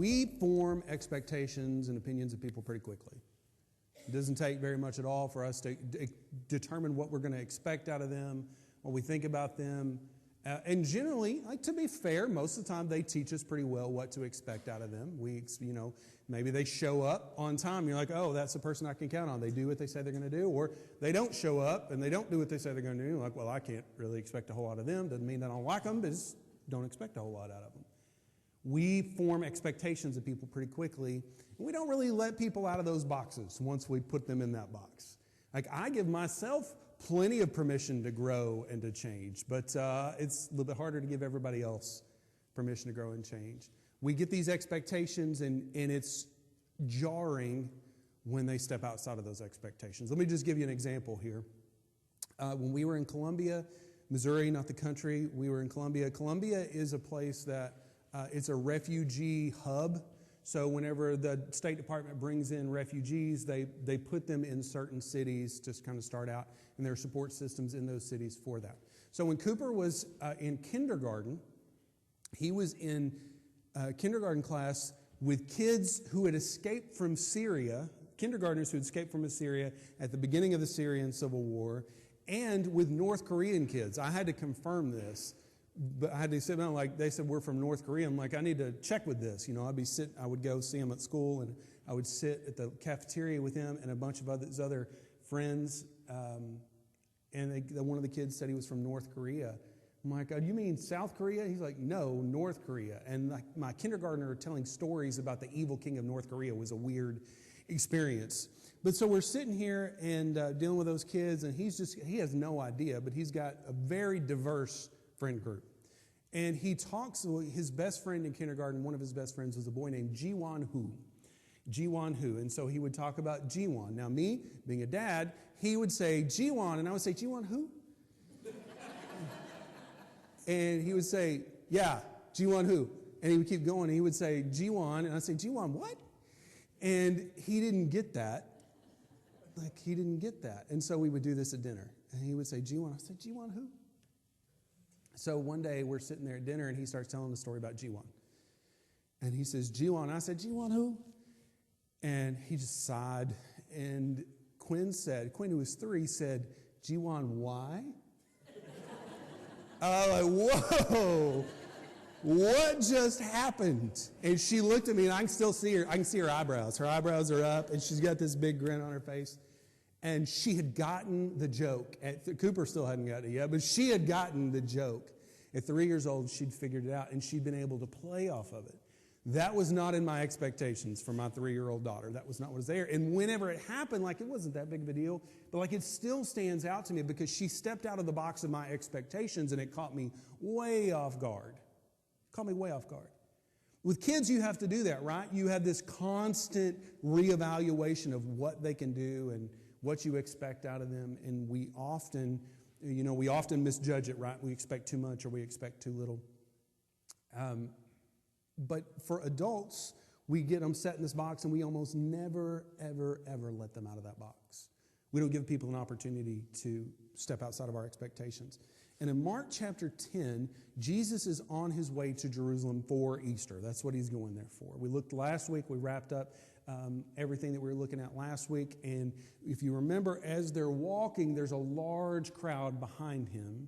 we form expectations and opinions of people pretty quickly. It doesn't take very much at all for us to determine what we're going to expect out of them, what we think about them. And generally, like, to be fair, most of the time they teach us pretty well what to expect out of them. Maybe they show up on time. You're like, oh, that's a person I can count on. They do what they say they're going to do. Or they don't show up and they don't do what they say they're going to do. You're like, well, I can't really expect a whole lot of them. Doesn't mean I don't like them, but just don't expect a whole lot out of them. We form expectations of people pretty quickly, and we don't really let people out of those boxes once we put them in that box. Like, I give myself plenty of permission to grow and to change, but it's a little bit harder to give everybody else permission to grow and change. We get these expectations, and it's jarring when they step outside of those expectations. Let me just give you an example here. When we were in Columbia, Missouri, not the country, we were in Columbia. Columbia is a place that it's a refugee hub. So whenever the State Department brings in refugees, they put them in certain cities to kind of start out, and there are support systems in those cities for that. So when Cooper was in kindergarten, he was in kindergarten class with kids who had escaped from Syria, kindergartners who had escaped from Syria at the beginning of the Syrian Civil War, and with North Korean kids. I had to confirm this. But I had to sit down, like, they said, we're from North Korea. I'm like, I need to check with this. I would go see him at school, and I would sit at the cafeteria with him and a bunch of other friends. And one of the kids said he was from North Korea. I'm like, you mean South Korea? He's like, no, North Korea. And like, my kindergartner telling stories about the evil king of North Korea was a weird experience. But so we're sitting here and dealing with those kids, and he has no idea, but he's got a very diverse friend group. And he talks, his best friend in kindergarten, one of his best friends was a boy named Ji-Won Hu. Ji-Won Hu. And so he would talk about Ji-Won. Now me, being a dad, he would say Ji-Won, and I would say, Ji-Won Hu? And he would say, yeah, Ji-Won Hu. And he would keep going, and he would say Ji-Won, and I'd say, Ji-Won what? And he didn't get that. Like, he didn't get that. And so we would do this at dinner. And he would say, Ji-Won. I said, Ji-Won Hu? So one day we're sitting there at dinner, and he starts telling the story about Ji-Won. And he says, Ji-Won. I said, Ji-Won who? And he just sighed. And Quinn, who was 3, said, Ji-Won why? I was like, whoa, what just happened? And she looked at me, and I can still see her. I can see her eyebrows. Her eyebrows are up, and she's got this big grin on her face. And she had gotten the joke. Cooper still hadn't gotten it yet, but she had gotten the joke. At 3 years old, she'd figured it out, and she'd been able to play off of it. That was not in my expectations for my 3-year-old daughter. That was not what was there. And whenever it happened, like, it wasn't that big of a deal, but like, it still stands out to me because she stepped out of the box of my expectations, and it caught me way off guard. Caught me way off guard. With kids, you have to do that, right? You have this constant reevaluation of what they can do and what you expect out of them, and we often misjudge it, right? We expect too much or we expect too little. But for adults, we get them set in this box, and we almost never, ever, ever let them out of that box. We don't give people an opportunity to step outside of our expectations. And in Mark chapter 10, Jesus is on his way to Jerusalem for Easter. That's what he's going there for. We looked last week, we wrapped up everything that we were looking at last week. And if you remember, as they're walking, there's a large crowd behind him,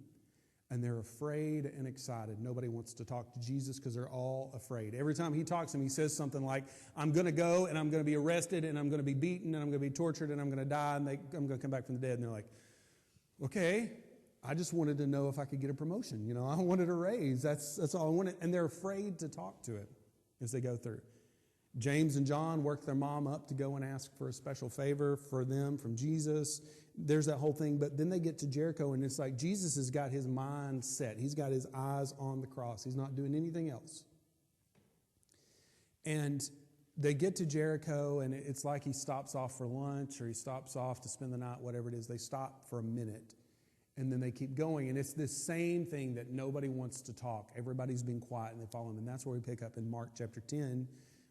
and they're afraid and excited. Nobody wants to talk to Jesus because they're all afraid. Every time he talks to them, he says something like, I'm going to go, and I'm going to be arrested, and I'm going to be beaten, and I'm going to be tortured, and I'm going to die, and I'm going to come back from the dead. And they're like, okay, I just wanted to know if I could get a promotion. I wanted a raise. That's all I wanted. And they're afraid to talk to him as they go through. James and John worked their mom up to go and ask for a special favor for them from Jesus. There's that whole thing. But then they get to Jericho, and it's like Jesus has got his mind set. He's got his eyes on the cross. He's not doing anything else. And they get to Jericho, and it's like he stops off for lunch, or he stops off to spend the night, whatever it is. They stop for a minute, and then they keep going. And it's this same thing that nobody wants to talk. Everybody's being quiet, and they follow him. And that's where we pick up in Mark chapter 10,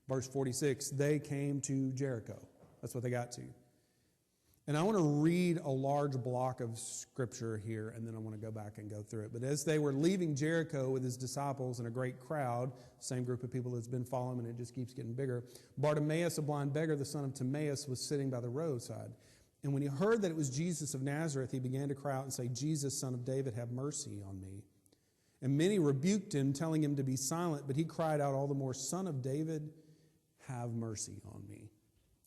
verse 46. They came to Jericho. That's what they got to. And I want to read a large block of scripture here, and then I want to go back and go through it. But as they were leaving Jericho with his disciples and a great crowd, same group of people that's been following him, and it just keeps getting bigger, Bartimaeus, a blind beggar, the son of Timaeus, was sitting by the roadside. And when he heard that it was Jesus of Nazareth, he began to cry out and say, Jesus, son of David, have mercy on me. And many rebuked him, telling him to be silent, but he cried out all the more, Son of David, have mercy on me.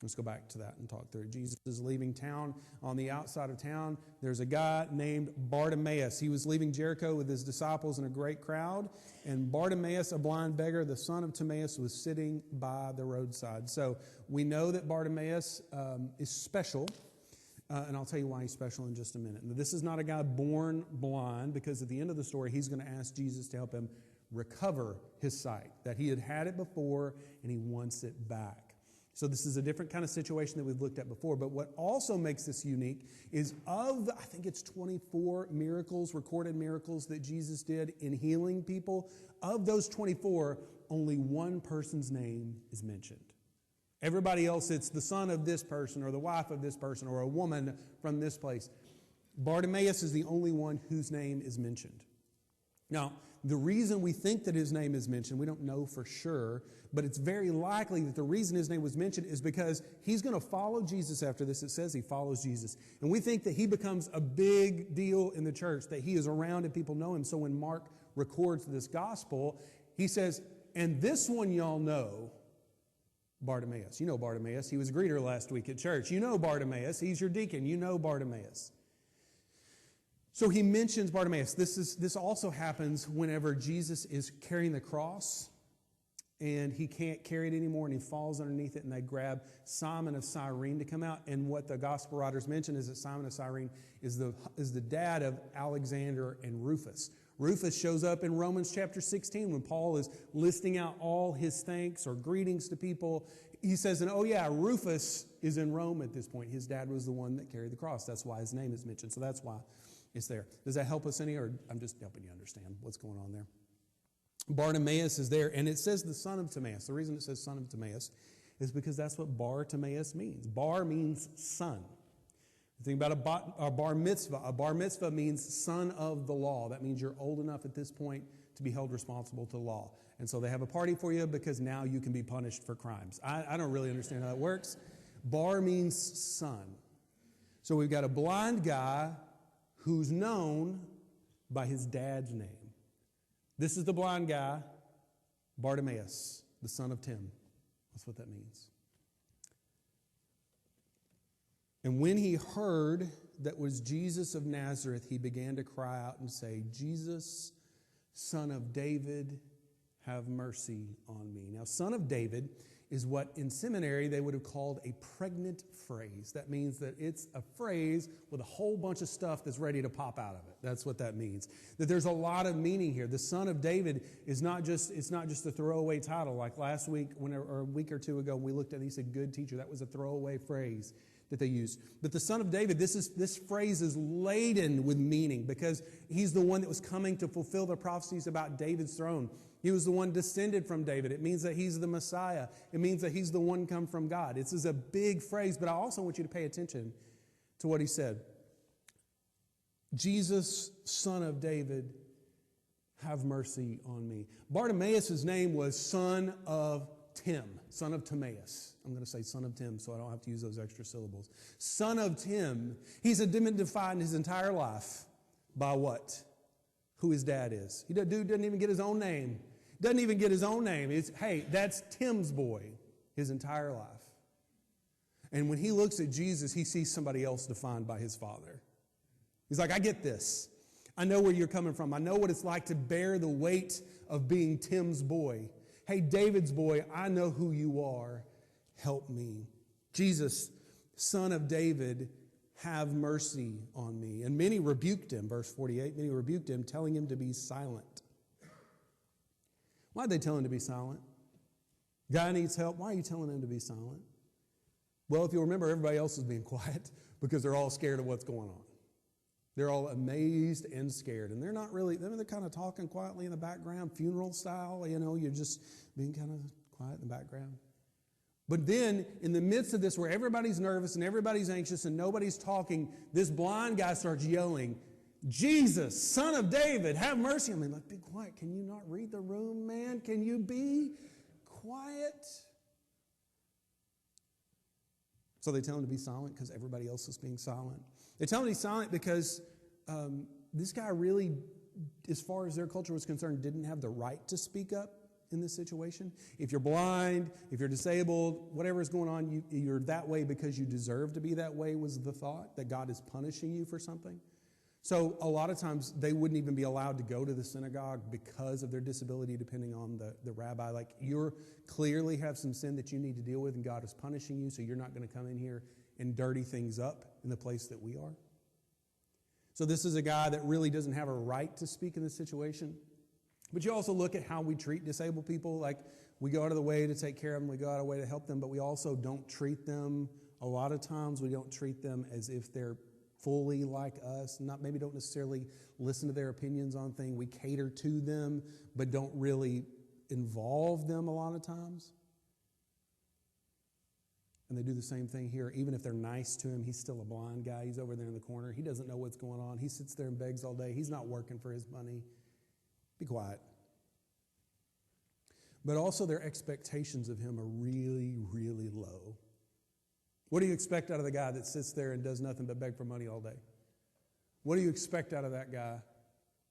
Let's go back to that and talk through it. Jesus is leaving town. On the outside of town, there's a guy named Bartimaeus. He was leaving Jericho with his disciples and a great crowd. And Bartimaeus, a blind beggar, the son of Timaeus, was sitting by the roadside. So we know that Bartimaeus is special. And I'll tell you why he's special in just a minute. Now, this is not a guy born blind, because at the end of the story, he's going to ask Jesus to help him recover his sight, that he had had it before and he wants it back. So this is a different kind of situation that we've looked at before. But what also makes this unique is I think it's 24 miracles, recorded miracles that Jesus did in healing people. Of those 24, only one person's name is mentioned. Everybody else, it's the son of this person or the wife of this person or a woman from this place. Bartimaeus is the only one whose name is mentioned. Now, the reason we think that his name is mentioned, we don't know for sure, but it's very likely that the reason his name was mentioned is because he's going to follow Jesus after this. It says he follows Jesus. And we think that he becomes a big deal in the church, that he is around and people know him. So when Mark records this gospel, he says, and this one y'all know, Bartimaeus. You know Bartimaeus. He was a greeter last week at church. You know Bartimaeus. He's your deacon. You know Bartimaeus. So he mentions Bartimaeus. This also happens whenever Jesus is carrying the cross and he can't carry it anymore and he falls underneath it, and they grab Simon of Cyrene to come out. And what the gospel writers mention is that Simon of Cyrene is the dad of Alexander and Rufus. Rufus shows up in Romans chapter 16 when Paul is listing out all his thanks or greetings to people. He says, and oh yeah, Rufus is in Rome at this point. His dad was the one that carried the cross. That's why his name is mentioned. So that's why it's there. Does that help us any, or I'm just helping you understand what's going on there? Bartimaeus is there, and it says the son of Timaeus. The reason it says son of Timaeus is because that's what Bartimaeus means. Bar means son. Think about a bar mitzvah. A bar mitzvah means son of the law. That means you're old enough at this point to be held responsible to the law. And so they have a party for you because now you can be punished for crimes. I don't really understand how that works. Bar means son. So we've got a blind guy who's known by his dad's name. This is the blind guy, Bartimaeus, the son of Tim. That's what that means. And when he heard that was Jesus of Nazareth, he began to cry out and say, Jesus, son of David, have mercy on me. Now, son of David is what in seminary they would have called a pregnant phrase. That means that it's a phrase with a whole bunch of stuff that's ready to pop out of it. That's what that means. That there's a lot of meaning here. The son of David is not just a throwaway title. Like last week, or a week or two ago, we looked at it, he said, good teacher. That was a throwaway phrase that they use. But the son of David, this phrase is laden with meaning because he's the one that was coming to fulfill the prophecies about David's throne. He was the one descended from David. It means that he's the Messiah. It means that he's the one come from God. This is a big phrase, but I also want you to pay attention to what he said. Jesus, son of David, have mercy on me. Bartimaeus' name was son of Tim, son of Timaeus. I'm going to say son of Tim so I don't have to use those extra syllables. Son of Tim. He's identified in his entire life by what? Who his dad is. The dude doesn't even get his own name. Doesn't even get his own name. It's, hey, that's Tim's boy his entire life. And when he looks at Jesus, he sees somebody else defined by his father. He's like, I get this. I know where you're coming from. I know what it's like to bear the weight of being Tim's boy. Hey, David's boy, I know who you are. Help me. Jesus, son of David, have mercy on me. And many rebuked him, verse 48, many rebuked him, telling him to be silent. Why'd they tell him to be silent? Guy needs help. Why are you telling him to be silent? Well, if you'll remember, everybody else is being quiet because they're all scared of what's going on. They're all amazed and scared. And they're not really, they're kind of talking quietly in the background, funeral style, you're just being kind of quiet in the background. But then, in the midst of this, where everybody's nervous and everybody's anxious and nobody's talking, this blind guy starts yelling, Jesus, Son of David, have mercy on me. Like, be quiet. Can you not read the room, man? Can you be quiet? So they tell him to be silent because everybody else is being silent. They tell him to be silent because this guy really, as far as their culture was concerned, didn't have the right to speak up in this situation. If you're blind, if you're disabled, whatever is going on, you're that way because you deserve to be that way, was the thought, that God is punishing you for something. So a lot of times they wouldn't even be allowed to go to the synagogue because of their disability, depending on the rabbi. Like, you clearly have some sin that you need to deal with, and God is punishing you, so you're not going to come in here and dirty things up in the place that we are. So this is a guy that really doesn't have a right to speak in this situation. But you also look at how we treat disabled people. Like, we go out of the way to take care of them, we go out of the way to help them, but we also don't treat them, a lot of times we don't treat them as if they're fully like us. Maybe don't necessarily listen to their opinions on things. We cater to them, but don't really involve them a lot of times. And they do the same thing here. Even if they're nice to him, he's still a blind guy. He's over there in the corner. He doesn't know what's going on. He sits there and begs all day. He's not working for his money. Be quiet. But also their expectations of him are really, really low. What do you expect out of the guy that sits there and does nothing but beg for money all day? What do you expect out of that guy?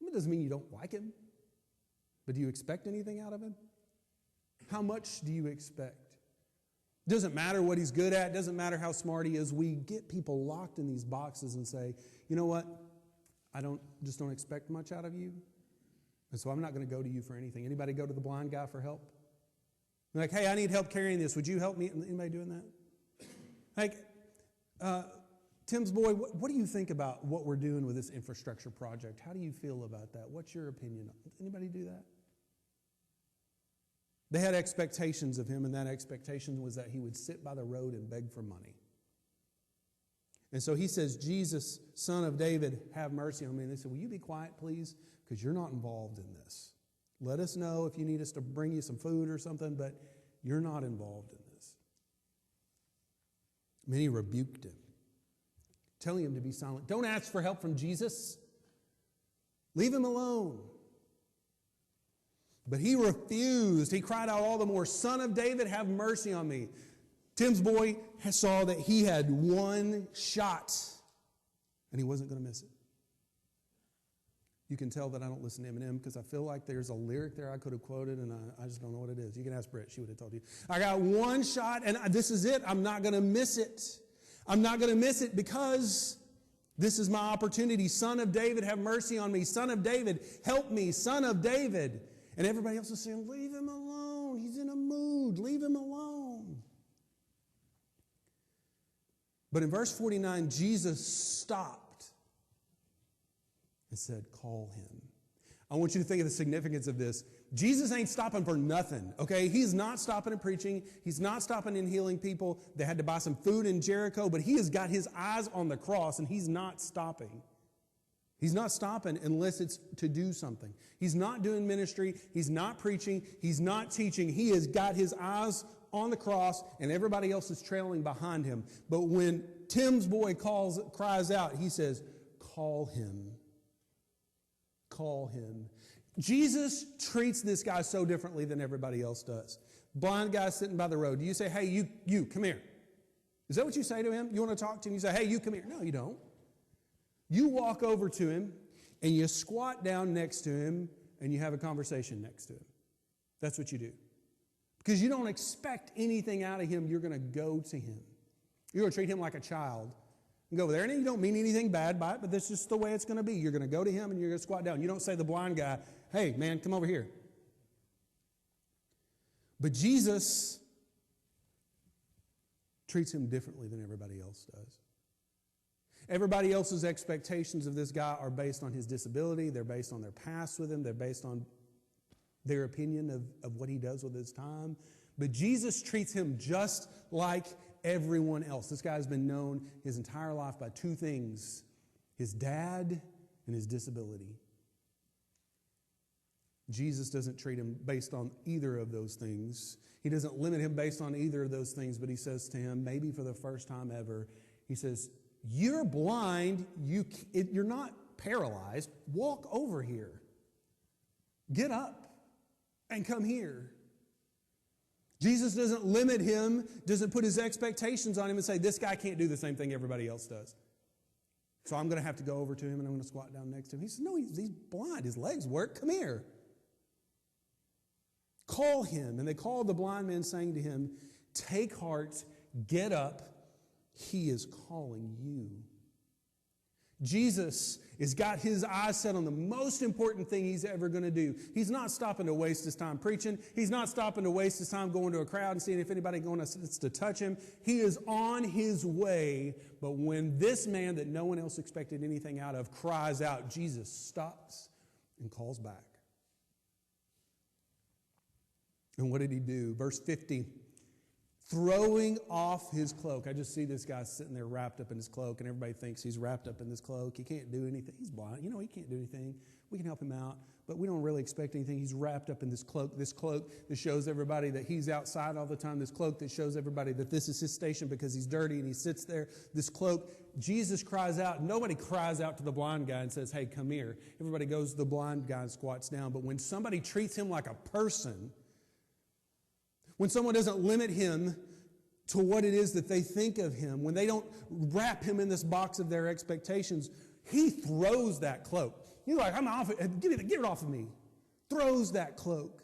It doesn't mean you don't like him, but do you expect anything out of him? How much do you expect? Doesn't matter what he's good at, doesn't matter how smart he is. We get people locked in these boxes and say, you know what? I don't expect much out of you, and so I'm not going to go to you for anything. Anybody go to the blind guy for help? They're like, hey, I need help carrying this. Would you help me? Anybody doing that? Like, Tim's boy, what do you think about what we're doing with this infrastructure project? How do you feel about that? What's your opinion? Anybody do that? They had expectations of him, and that expectation was that he would sit by the road and beg for money. And so he says, Jesus, Son of David, have mercy on me. And they said, will you be quiet, please? Because you're not involved in this. Let us know if you need us to bring you some food or something, but you're not involved in this. Many rebuked him, telling him to be silent. Don't ask for help from Jesus. Leave him alone. But he refused. He cried out all the more, Son of David, have mercy on me. Tim's boy saw that he had one shot, and he wasn't going to miss it. You can tell that I don't listen to Eminem because I feel like there's a lyric there I could have quoted, and I just don't know what it is. You can ask Britt. She would have told you. I got one shot, and this is it. I'm not going to miss it. I'm not going to miss it because this is my opportunity. Son of David, have mercy on me. Son of David, help me. Son of David. And everybody else is saying, leave him alone. He's in a mood. Leave him alone. But in verse 49, Jesus stopped and said, call him. I want you to think of the significance of this. Jesus ain't stopping for nothing, okay? He's not stopping in preaching. He's not stopping in healing people. They had to buy some food in Jericho, but he has got his eyes on the cross, and he's not stopping. He's not stopping unless it's to do something. He's not doing ministry. He's not preaching. He's not teaching. He has got his eyes on the cross, and everybody else is trailing behind him. But when Tim's boy cries out, he says, call him. Call him. Jesus treats this guy so differently than everybody else does. Blind guy sitting by the road. Do you say, hey, you, come here? Is that what you say to him? You want to talk to him? You say, hey, you, come here. No, you don't. You walk over to him, and you squat down next to him, and you have a conversation next to him. That's what you do. Because you don't expect anything out of him. You're going to go to him. You're going to treat him like a child. And go over there, and you don't mean anything bad by it, but that's just the way it's going to be. You're going to go to him, and you're going to squat down. You don't say to the blind guy, hey, man, come over here. But Jesus treats him differently than everybody else does. Everybody else's expectations of this guy are based on his disability. They're based on their past with him. They're based on their opinion of what he does with his time. But Jesus treats him just like everyone else. This guy's been known his entire life by two things: his dad and his disability. Jesus doesn't treat him based on either of those things. He doesn't limit him based on either of those things, but he says to him, maybe for the first time ever, he says, you're blind, you're not paralyzed, walk over here. Get up and come here. Jesus doesn't limit him, doesn't put his expectations on him and say, this guy can't do the same thing everybody else does. So I'm going to have to go over to him and I'm going to squat down next to him. He says, no, he's blind. His legs work. Come here. Call him. And they called the blind man, saying to him, take heart, get up. He is calling you. Jesus has got his eyes set on the most important thing he's ever going to do. He's not stopping to waste his time preaching. He's not stopping to waste his time going to a crowd and seeing if anybody going to touch him. He is on his way. But when this man that no one else expected anything out of cries out, Jesus stops and calls back. And what did he do? Verse 50. Throwing off his cloak. I just see this guy sitting there wrapped up in his cloak, and everybody thinks he's wrapped up in this cloak. He can't do anything. He's blind. You know, he can't do anything. We can help him out, but we don't really expect anything. He's wrapped up in this cloak that shows everybody that he's outside all the time, this cloak that shows everybody that this is his station because he's dirty and he sits there. This cloak, Jesus cries out. Nobody cries out to the blind guy and says, hey, come here. Everybody goes to the blind guy and squats down. But when somebody treats him like a person, when someone doesn't limit him to what it is that they think of him, when they don't wrap him in this box of their expectations, he throws that cloak. He's like, I'm off it. Get it off of me. Throws that cloak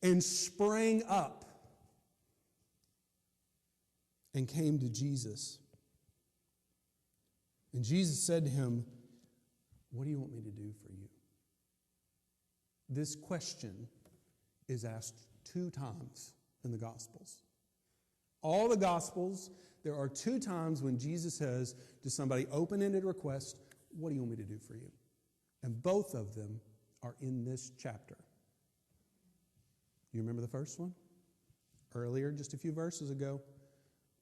and sprang up and came to Jesus. And Jesus said to him, what do you want me to do for you? This question is asked 2 times in the Gospels. All the Gospels, there are 2 times when Jesus says to somebody, open-ended request, what do you want me to do for you? And both of them are in this chapter. You remember the first one? Earlier, just a few verses ago.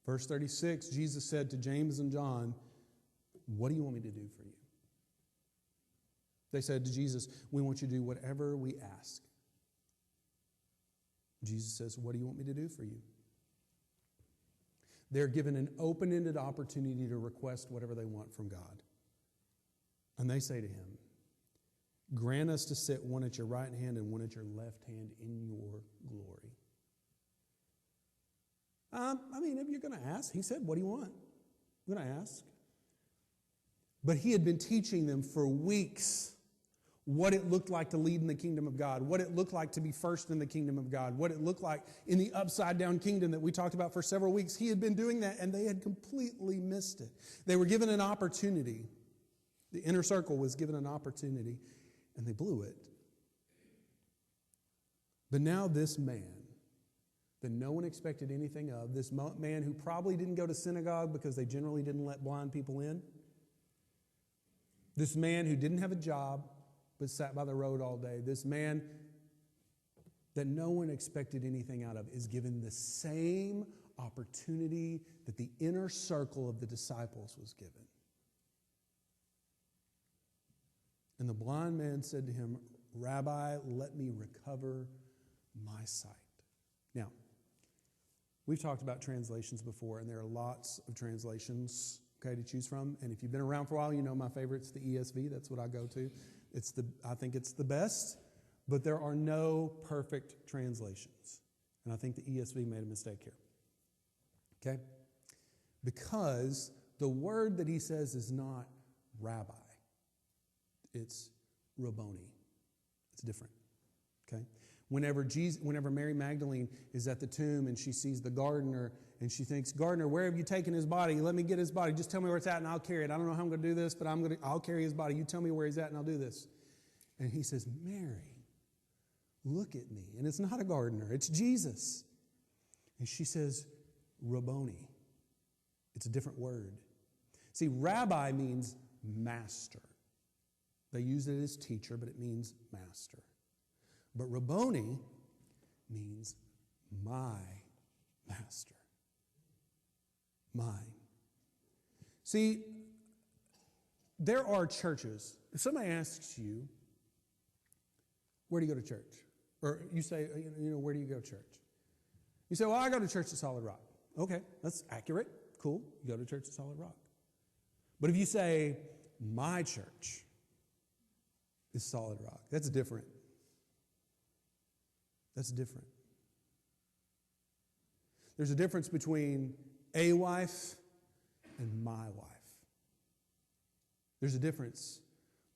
Verse 36, Jesus said to James and John, what do you want me to do for you? They said to Jesus, we want you to do whatever we ask. Jesus says, what do you want me to do for you? They're given an open-ended opportunity to request whatever they want from God. And they say to him, grant us to sit one at your right hand and one at your left hand in your glory. If you're going to ask, he said, what do you want? I'm going to ask. But he had been teaching them for weeks what it looked like to lead in the kingdom of God, what it looked like to be first in the kingdom of God, what it looked like in the upside-down kingdom that we talked about for several weeks. He had been doing that, and they had completely missed it. They were given an opportunity. The inner circle was given an opportunity, and they blew it. But now this man that no one expected anything of, this man who probably didn't go to synagogue because they generally didn't let blind people in, this man who didn't have a job but sat by the road all day, this man that no one expected anything out of is given the same opportunity that the inner circle of the disciples was given. And the blind man said to him, Rabbi, let me recover my sight. Now, we've talked about translations before, and there are lots of translations, okay, to choose from. And if you've been around for a while, you know my favorite's the ESV. That's what I go to. I think it's the best, but there are no perfect translations. And I think the ESV made a mistake here. Okay? Because the word that he says is not rabbi. It's Rabboni. It's different. Okay? Whenever Mary Magdalene is at the tomb and she sees the gardener and she thinks, gardener, where have you taken his body? Let me get his body. Just tell me where it's at and I'll carry it. I don't know how I'm going to do this, but I'll carry his body. You tell me where he's at and I'll do this. And he says, Mary, look at me. And it's not a gardener. It's Jesus. And she says, Rabboni. It's a different word. See, rabbi means master. They use it as teacher, but it means master. But Rabboni means my master. Mine. See, there are churches. If somebody asks you, where do you go to church? Or you say, where do you go to church? You say, well, I go to church at Solid Rock. Okay, that's accurate. Cool. You go to church at Solid Rock. But if you say, my church is Solid Rock, that's different. That's different. There's a difference between a wife and my wife. There's a difference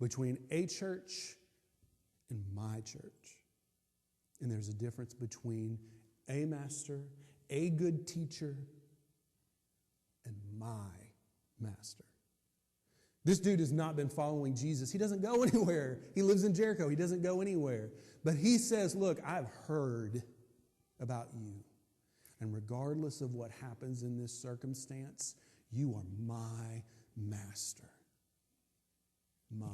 between a church and my church. And there's a difference between a master, a good teacher, and my master. This dude has not been following Jesus. He doesn't go anywhere. He lives in Jericho. He doesn't go anywhere. But he says, look, I've heard about you. And regardless of what happens in this circumstance, you are my master. Mine.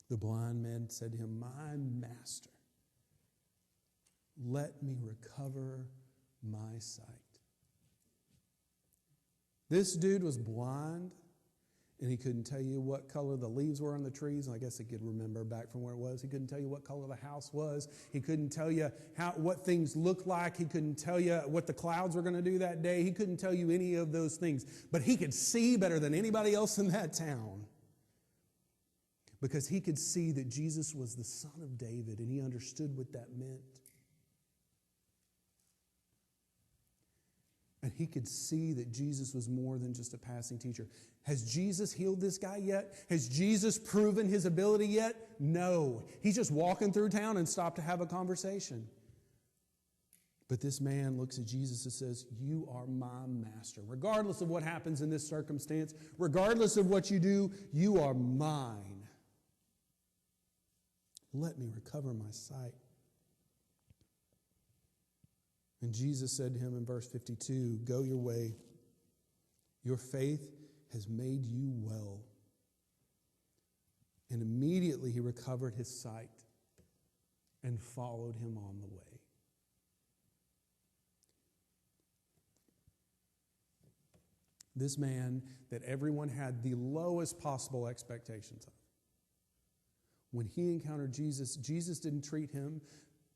The blind man said to him, my master, let me recover my sight. This dude was blind, and he couldn't tell you what color the leaves were on the trees. I guess he could remember back from where it was. He couldn't tell you what color the house was. He couldn't tell you what things looked like. He couldn't tell you what the clouds were going to do that day. He couldn't tell you any of those things. But he could see better than anybody else in that town, because he could see that Jesus was the Son of David, and he understood what that meant. And he could see that Jesus was more than just a passing teacher. Has Jesus healed this guy yet? Has Jesus proven his ability yet? No. He's just walking through town and stopped to have a conversation. But this man looks at Jesus and says, you are my master. Regardless of what happens in this circumstance, regardless of what you do, you are mine. Let me recover my sight. And Jesus said to him in verse 52, go your way. Your faith has made you well. And immediately he recovered his sight and followed him on the way. This man that everyone had the lowest possible expectations of. When he encountered Jesus, Jesus didn't treat him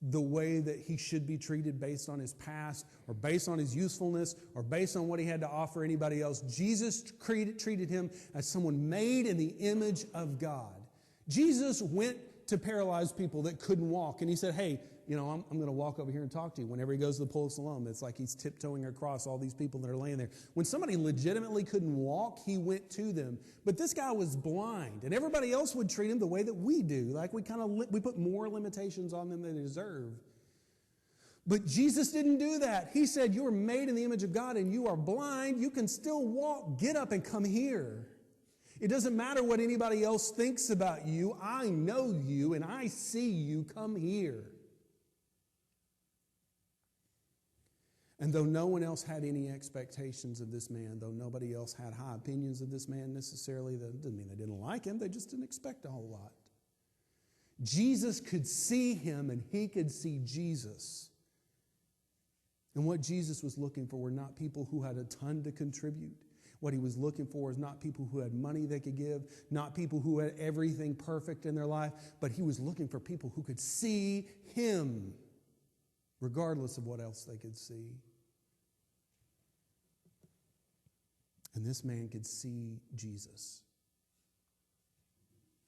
the way that he should be treated based on his past or based on his usefulness or based on what he had to offer anybody else. Jesus treated him as someone made in the image of God. Jesus went to paralyzed people that couldn't walk, and he said, hey, I'm going to walk over here and talk to you. Whenever he goes to the Pool of Siloam, it's like he's tiptoeing across all these people that are laying there. When somebody legitimately couldn't walk, he went to them. But this guy was blind, and everybody else would treat him the way that we do. Like we put more limitations on them than they deserve. But Jesus didn't do that. He said, you are made in the image of God, and you are blind. You can still walk. Get up and come here. It doesn't matter what anybody else thinks about you. I know you, and I see you. Come here. And though no one else had any expectations of this man, though nobody else had high opinions of this man necessarily, that doesn't mean they didn't like him, they just didn't expect a whole lot. Jesus could see him, and he could see Jesus. And what Jesus was looking for were not people who had a ton to contribute. What he was looking for is not people who had money they could give, not people who had everything perfect in their life, but he was looking for people who could see him, regardless of what else they could see. And this man could see Jesus.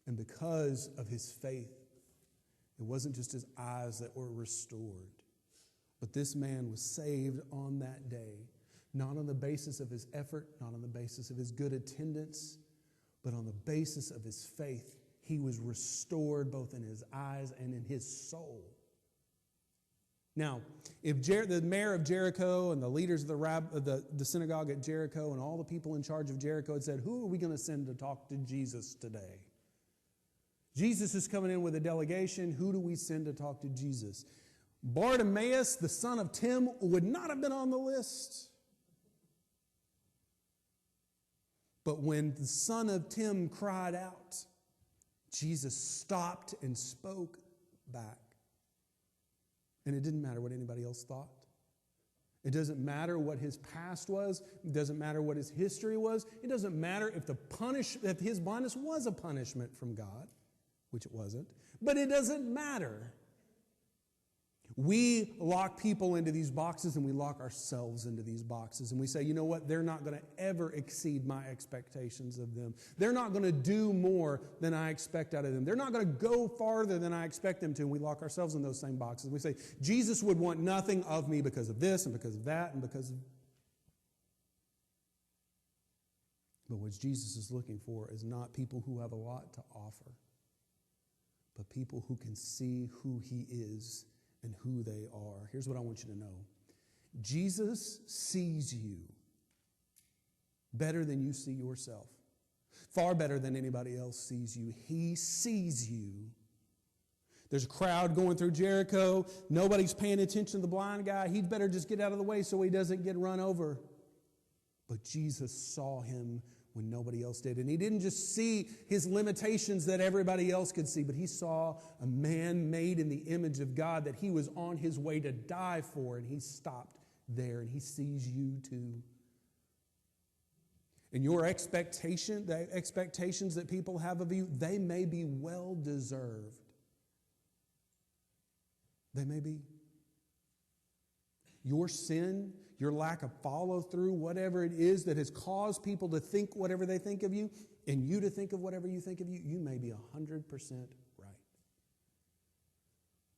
And because of his faith, it wasn't just his eyes that were restored, but this man was saved on that day, not on the basis of his effort, not on the basis of his good attendance, but on the basis of his faith. He was restored both in his eyes and in his soul. Now, if the mayor of Jericho and the leaders of the synagogue at Jericho and all the people in charge of Jericho had said, who are we going to send to talk to Jesus today? Jesus is coming in with a delegation. Who do we send to talk to Jesus? Bartimaeus, the son of Tim, would not have been on the list. But when the son of Tim cried out, Jesus stopped and spoke back. And it didn't matter what anybody else thought. It doesn't matter what his past was. It doesn't matter what his history was. It doesn't matter if his blindness was a punishment from God. which it wasn't, but it doesn't matter. We lock people into these boxes and we lock ourselves into these boxes. And we say, you know what? They're not going to ever exceed my expectations of them. They're not going to do more than I expect out of them. They're not going to go farther than I expect them to. And we lock ourselves in those same boxes. We say, Jesus would want nothing of me because of this and because of that and because of... But what Jesus is looking for is not people who have a lot to offer, but people who can see who He is and who they are. Here's what I want you to know. Jesus sees you better than you see yourself. Far better than anybody else sees you. He sees you. There's a crowd going through Jericho. Nobody's paying attention to the blind guy. He'd better just get out of the way so he doesn't get run over. But Jesus saw him when nobody else did. And He didn't just see his limitations that everybody else could see, but He saw a man made in the image of God that He was on His way to die for, and He stopped there, and He sees you too. And your expectation, the expectations that people have of you, they may be well deserved. They may be. Your sin, your lack of follow through, whatever it is that has caused people to think whatever they think of you, and you to think of whatever you think of you, you may be 100% right.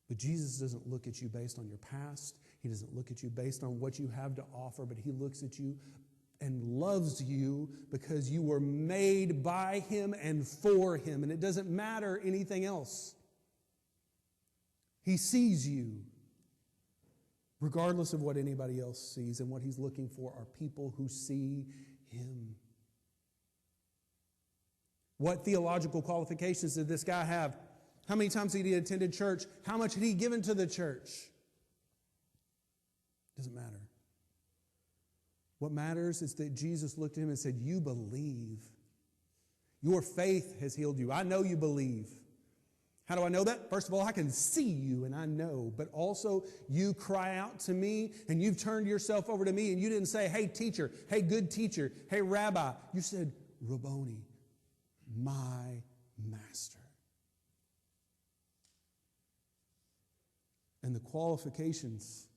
But Jesus doesn't look at you based on your past. He doesn't look at you based on what you have to offer, but He looks at you and loves you because you were made by Him and for Him, and it doesn't matter anything else. He sees you regardless of what anybody else sees, and what He's looking for are people who see Him. What theological qualifications did this guy have? How many times had he attended church? How much had he given to the church? Doesn't matter. What matters is that Jesus looked at him and said, you believe. Your faith has healed you. I know you believe. How do I know that? First of all, I can see you and I know, but also you cry out to me and you've turned yourself over to me and you didn't say, hey teacher, hey good teacher, hey rabbi. You said, Rabboni, my master. And the qualifications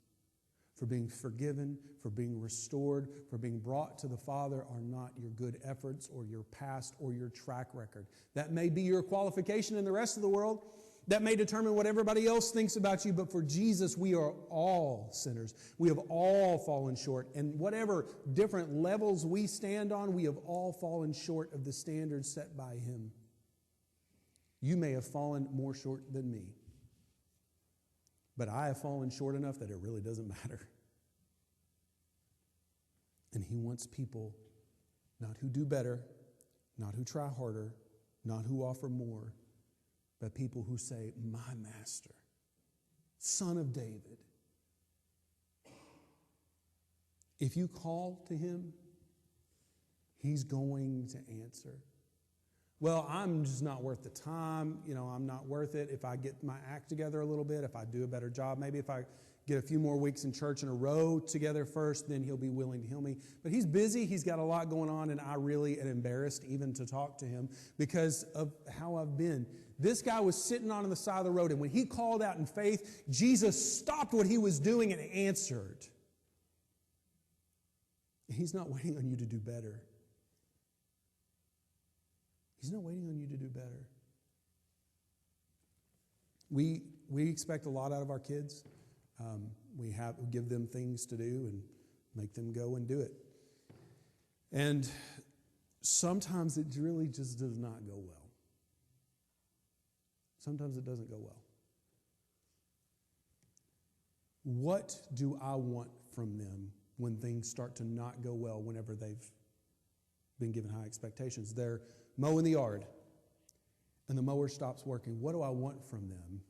for being forgiven, for being restored, for being brought to the Father are not your good efforts or your past or your track record. That may be your qualification in the rest of the world. That may determine what everybody else thinks about you. But for Jesus, we are all sinners. We have all fallen short. And whatever different levels we stand on, we have all fallen short of the standards set by Him. You may have fallen more short than me. But I have fallen short enough that it really doesn't matter. And He wants people not who do better, not who try harder, not who offer more, but people who say, my master, Son of David. If you call to Him, He's going to answer. Well, I'm just not worth the time. I'm not worth it. If I get my act together a little bit, if I do a better job, maybe if I get a few more weeks in church in a row together first, then He'll be willing to heal me. But He's busy. He's got a lot going on, and I really am embarrassed even to talk to Him because of how I've been. This guy was sitting on the side of the road, and when he called out in faith, Jesus stopped what he was doing and answered. He's not waiting on you to do better. He's not waiting on you to do better. We expect a lot out of our kids. We give them things to do and make them go and do it. And sometimes it really just does not go well. Sometimes it doesn't go well. What do I want from them when things start to not go well whenever they've been given high expectations? They're mowing the yard, and the mower stops working. What do I want from them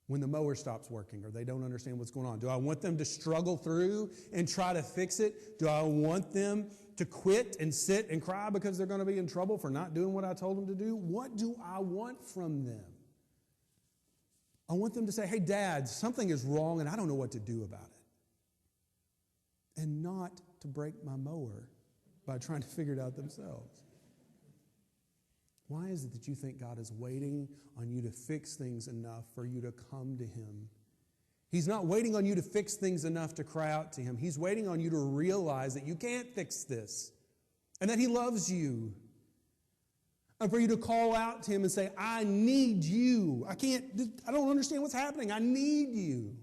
when the mower stops working or they don't understand what's going on? Do I want them to struggle through and try to fix it? Do I want them to quit and sit and cry because they're going to be in trouble for not doing what I told them to do? What do I want from them? I want them to say, hey, Dad, something is wrong and I don't know what to do about it. And not to break my mower by trying to figure it out themselves. Why is it that you think God is waiting on you to fix things enough for you to come to Him? He's not waiting on you to fix things enough to cry out to Him. He's waiting on you to realize that you can't fix this and that He loves you. And for you to call out to Him and say, I need you. I don't understand what's happening. I need you.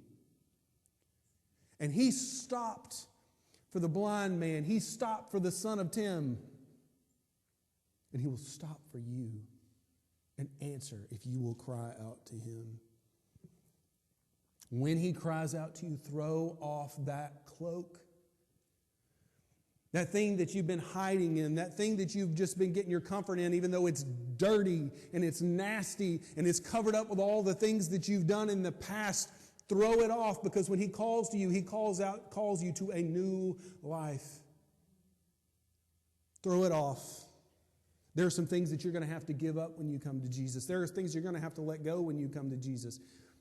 And He stopped for the blind man. He stopped for the son of Tim. And He will stop for you and answer if you will cry out to Him. When He cries out to you, throw off that cloak. That thing that you've been hiding in, that thing that you've just been getting your comfort in, even though it's dirty and it's nasty and it's covered up with all the things that you've done in the past, throw it off, because when He calls to you, He calls you to a new life. Throw it off. There are some things that you're going to have to give up when you come to Jesus. There are things you're going to have to let go when you come to Jesus,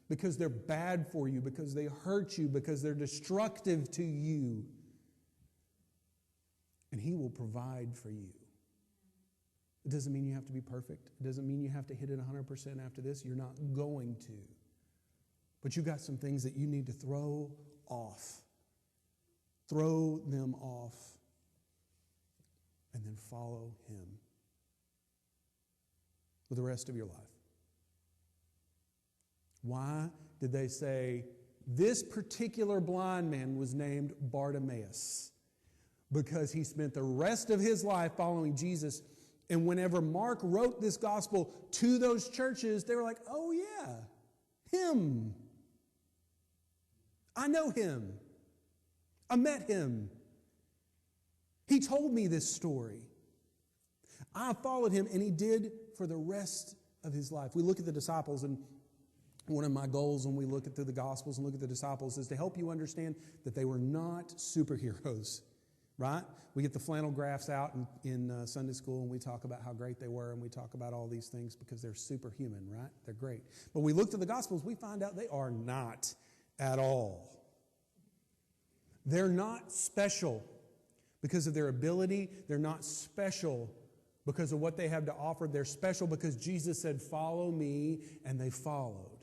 because they're bad for you, because they hurt you, because they're destructive to you. And He will provide for you. It doesn't mean you have to be perfect. It doesn't mean you have to hit it 100% after this. You're not going to. But you've got some things that you need to throw off. Throw them off. And then follow Him for the rest of your life. Why did they say this particular blind man was named Bartimaeus? Because he spent the rest of his life following Jesus. And whenever Mark wrote this gospel to those churches, they were like, oh yeah, him. I know him. I met him. He told me this story. I followed him, and he did for the rest of his life. We look at the disciples, and one of my goals when we look through the Gospels and look at the disciples is to help you understand that they were not superheroes. Right? We get the flannel graphs out in Sunday school, and we talk about how great they were, and we talk about all these things because they're superhuman, right? They're great. But we look to the Gospels, we find out they are not at all. They're not special because of their ability. They're not special because of what they have to offer. They're special because Jesus said, follow me, and they followed.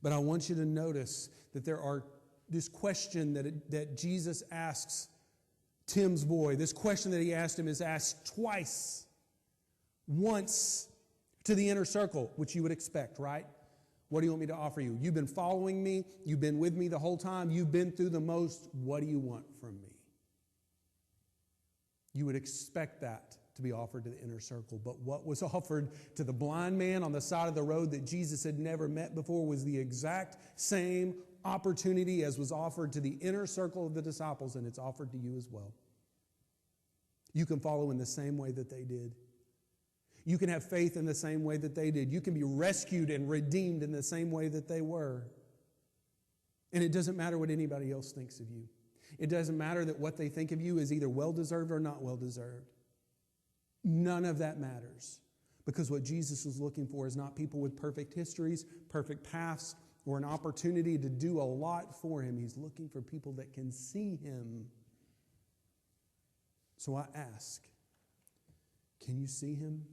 But I want you to notice that there are this question that Jesus asks Tim's boy, this question that He asked him is asked twice. Once to the inner circle, which you would expect, right? What do you want me to offer you? You've been following me. You've been with me the whole time. You've been through the most. What do you want from me? You would expect that to be offered to the inner circle. But what was offered to the blind man on the side of the road that Jesus had never met before was the exact same opportunity as was offered to the inner circle of the disciples, and it's offered to you as well. You can follow in the same way that they did. You can have faith in the same way that they did. You can be rescued and redeemed in the same way that they were. And it doesn't matter what anybody else thinks of you. It doesn't matter that what they think of you is either well-deserved or not well-deserved. None of that matters, because what Jesus was looking for is not people with perfect histories, perfect paths, or an opportunity to do a lot for Him. He's looking for people that can see Him. So I ask, can you see Him?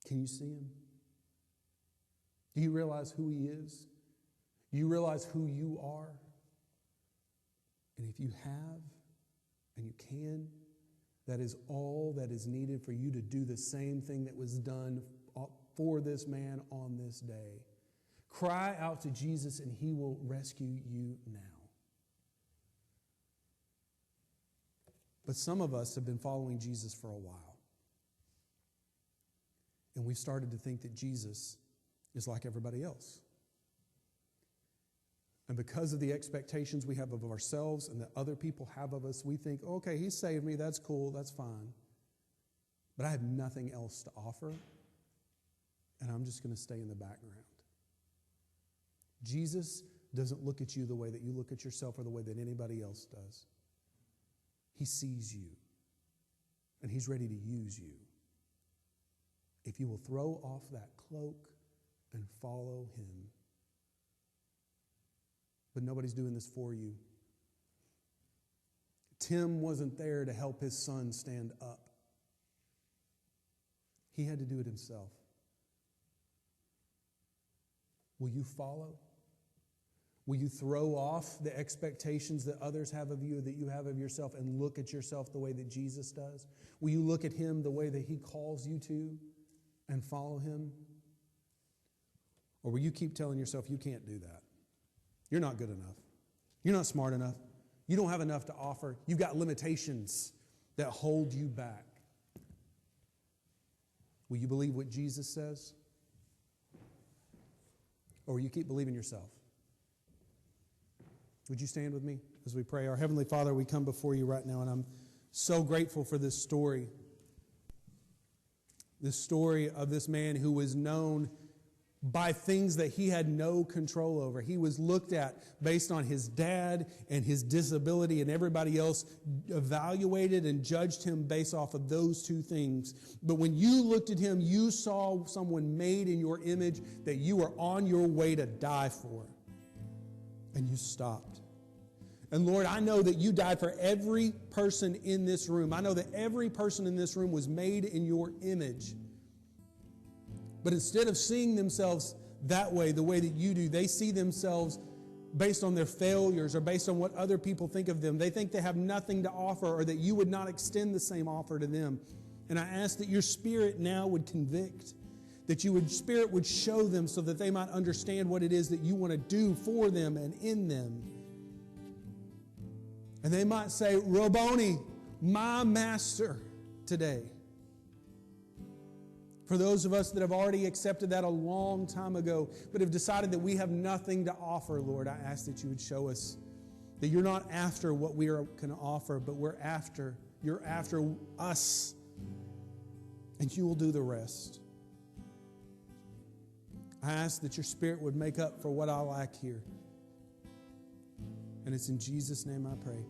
Can you see Him? Do you realize who He is? Do you realize who you are? And if you have, and you can, that is all that is needed for you to do the same thing that was done for this man on this day. Cry out to Jesus, and He will rescue you now. But some of us have been following Jesus for a while. And we've started to think that Jesus is like everybody else. And because of the expectations we have of ourselves and that other people have of us, we think, okay, He saved me, that's cool, that's fine. But I have nothing else to offer, and I'm just going to stay in the background. Jesus doesn't look at you the way that you look at yourself or the way that anybody else does. He sees you, and He's ready to use you. If you will throw off that cloak and follow Him. But nobody's doing this for you. Tim wasn't there to help his son stand up. He had to do it himself. Will you follow? Will you throw off the expectations that others have of you, that you have of yourself, and look at yourself the way that Jesus does? Will you look at him the way that he calls you to and follow him? Or will you keep telling yourself you can't do that? You're not good enough. You're not smart enough. You don't have enough to offer. You've got limitations that hold you back. Will you believe what Jesus says? Or will you keep believing yourself? Would you stand with me as we pray? Our Heavenly Father, we come before you right now, and I'm so grateful for this story. This story of this man who was known by things that he had no control over. He was looked at based on his dad and his disability, and everybody else evaluated and judged him based off of those two things. But when you looked at him, you saw someone made in your image that you were on your way to die for. And you stopped. And Lord, I know that you died for every person in this room. I know that every person in this room was made in your image. But instead of seeing themselves that way, the way that you do, they see themselves based on their failures or based on what other people think of them. They think they have nothing to offer, or that you would not extend the same offer to them. And I ask that your Spirit now would convict, that Spirit would show them so that they might understand what it is that you want to do for them and in them. And they might say, Rabboni, my master, today. For those of us that have already accepted that a long time ago, but have decided that we have nothing to offer, Lord, I ask that you would show us that you're not after what we are going to offer, but you're after us, and you will do the rest. I ask that your Spirit would make up for what I lack here. And it's in Jesus' name I pray.